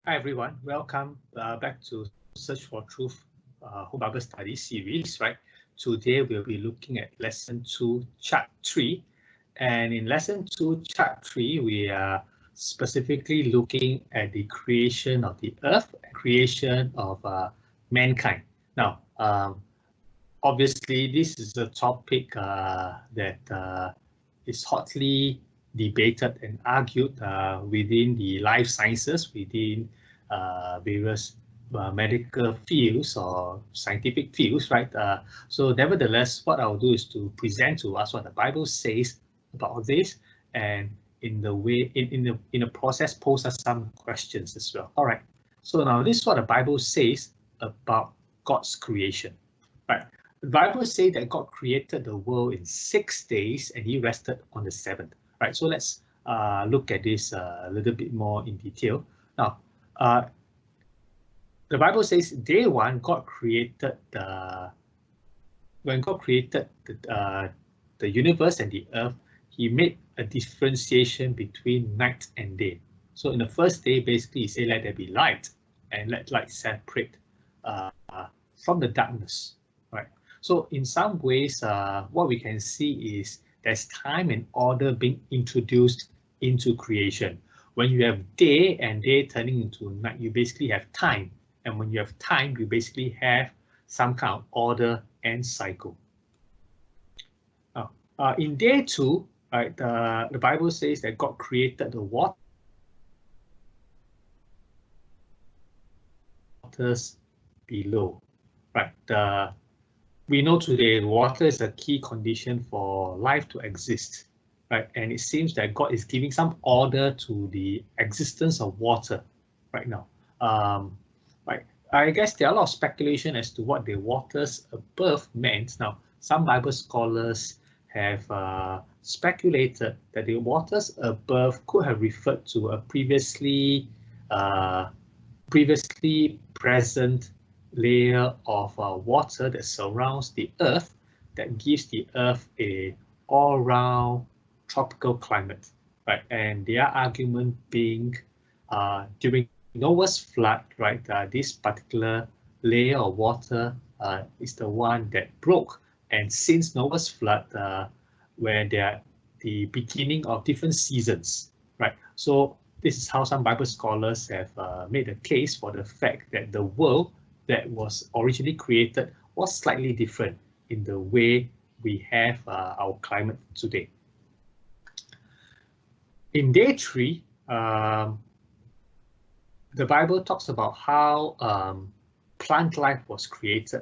Hi everyone, welcome back to Search for Truth Home Bible Study series. Right, today we'll be looking at Lesson 2, Chart 3, and in Lesson 2, Chart 3, we are specifically looking at the creation of the earth, creation of mankind. Now, obviously, this is a topic that is hotly debated and argued within the life sciences, within various medical fields or scientific fields, right? So nevertheless, what I'll do is to present to us what the Bible says about this, and in the process pose us some questions as well. All right. So now this is what the Bible says about God's creation, right? The Bible says that God created the world in 6 days and he rested on the seventh. Right, so let's look at this a little bit more in detail. Now, the Bible says day one, God created when God created the universe and the earth, he made a differentiation between night and day. So in the first day, basically, he said, let there be light, and let light separate from the darkness, right? So in some ways, what we can see is there's time and order being introduced into creation. When you have day and day turning into night, you basically have time. And when you have time, you basically have some kind of order and cycle. Now, in day two, right, the Bible says that God created the waters below, right? We know today water is a key condition for life to exist, right? And it seems that God is giving some order to the existence of water right now. Right. I guess there are a lot of speculation as to what the waters above meant. Now, some Bible scholars have speculated that the waters above could have referred to a previously present layer of water that surrounds the earth, that gives the earth a all-round tropical climate, right? And their argument being during Noah's flood, right, this particular layer of water is the one that broke, and since Noah's flood, where they're the beginning of different seasons, right? So this is how some Bible scholars have made a case for the fact that the world that was originally created was slightly different in the way we have our climate today. In day three, the Bible talks about how plant life was created,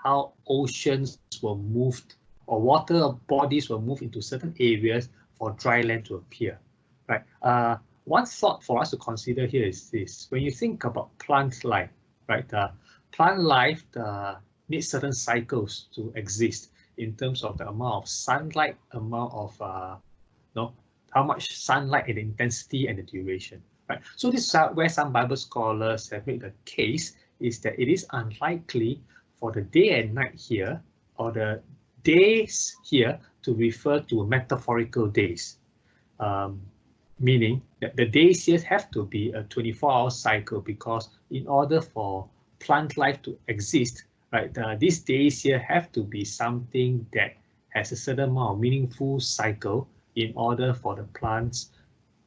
how oceans were moved or water bodies were moved into certain areas for dry land to appear, right? One thought for us to consider here is this: when you think about plant life, right? Plant life needs certain cycles to exist in terms of the amount of sunlight, amount of how much sunlight and the intensity and the duration. Right. So this is where some Bible scholars have made the case is that it is unlikely for the day and night here, or the days here, to refer to metaphorical days, meaning that the days here have to be a 24-hour cycle, because in order for plant life to exist, right, these days here have to be something that has a certain amount of meaningful cycle in order for the plants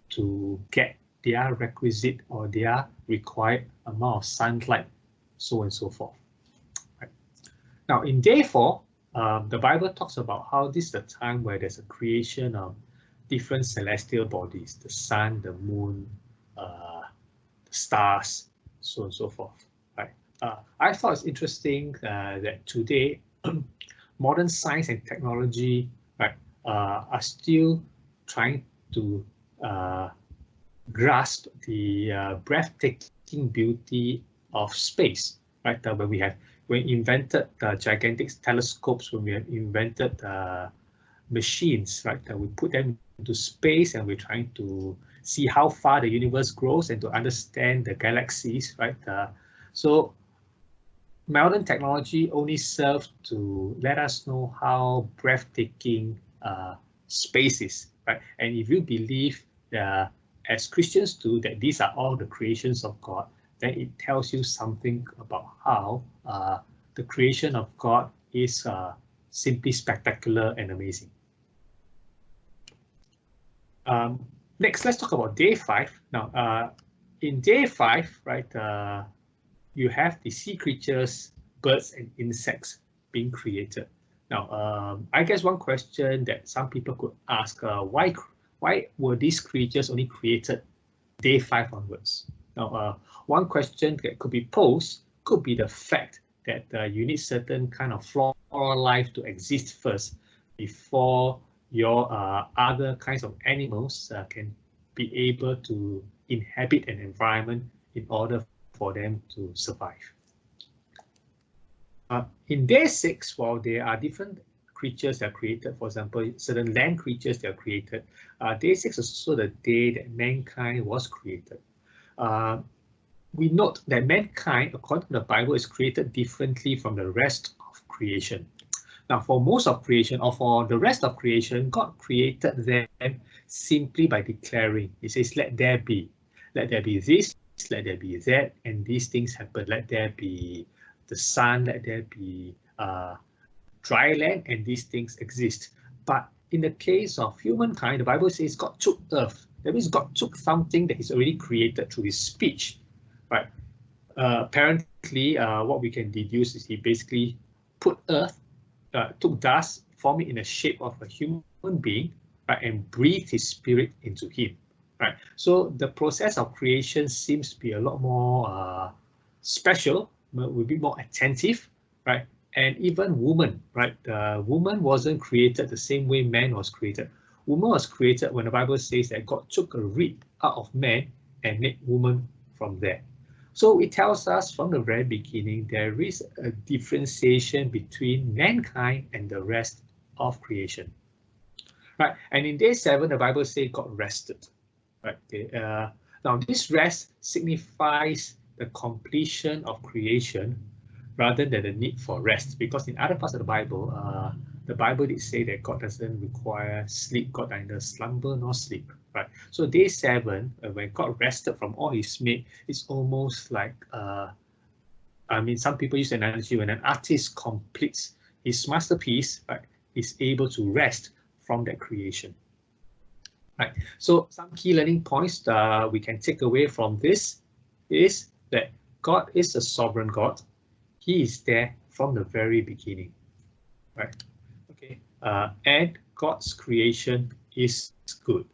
to get their requisite or their required amount of sunlight, so on and so forth. Right. Now, in day four, the Bible talks about how this is the time where there's a creation of different celestial bodies, the sun, the moon, the stars, so on and so forth. Right. I thought it's interesting that today, modern science and technology, right, are still trying to grasp the breathtaking beauty of space, right? When we invented gigantic telescopes, when we have invented machines, right? We put them into space and we're trying to see how far the universe grows and to understand the galaxies, right? So modern technology only serves to let us know how breathtaking space is, right? And if you believe as Christians do that these are all the creations of God, then it tells you something about how the creation of God is simply spectacular and amazing. Next, let's talk about day 5. Now, in day 5, right, you have the sea creatures, birds, and insects being created. Now, I guess one question that some people could ask, why were these creatures only created day 5 onwards? Now, one question that could be posed could be the fact that you need certain kind of flora life to exist first before your other kinds of animals can be able to inhabit an environment in order for them to survive. In day 6, while there are different creatures that are created, for example, certain land creatures that are created, day 6 is also the day that mankind was created. We note that mankind, according to the Bible, is created differently from the rest of creation. Now, for most of creation, or for the rest of creation, God created them simply by declaring. He says, let there be this, let there be that, and these things happen. Let there be the sun, let there be dry land, and these things exist. But in the case of humankind, the Bible says God took earth. That means God took something that He's already created through His speech, right? Apparently, what we can deduce is He basically put earth, took dust, formed it in the shape of a human being, right, and breathed His spirit into him, right? So the process of creation seems to be a lot more special, will be more attentive, right? And even woman, right? Woman wasn't created the same way man was created. Woman was created when the Bible says that God took a rib out of man and made woman from there. So it tells us from the very beginning there is a differentiation between mankind and the rest of creation. Right, and in day 7, the Bible says God rested. Right. Now this rest signifies the completion of creation rather than the need for rest, because in other parts of the Bible did say that God doesn't require sleep. God neither slumber nor sleep. Right. So day 7, when God rested from all He's made, it's almost like I mean, some people use the analogy when an artist completes his masterpiece, right, he's able to rest from that creation. Right. So some key learning points we can take away from this is that God is a sovereign God. He is there from the very beginning. Right. Okay. And God's creation is good.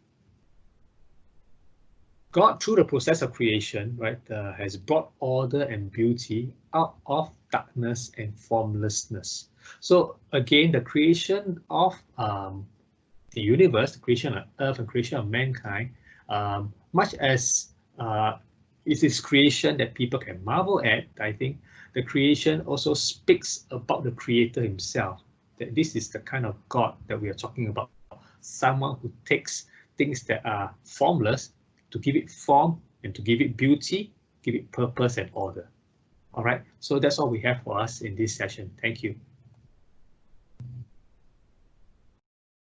God, through the process of creation, right, has brought order and beauty out of darkness and formlessness. So again, the creation of the universe, the creation of Earth, and creation of mankind, much as it is creation that people can marvel at, I think the creation also speaks about the Creator Himself. That this is the kind of God that we are talking about, someone who takes things that are formless to give it form and to give it beauty, give it purpose and order. All right, so that's all we have for us in this session. Thank you.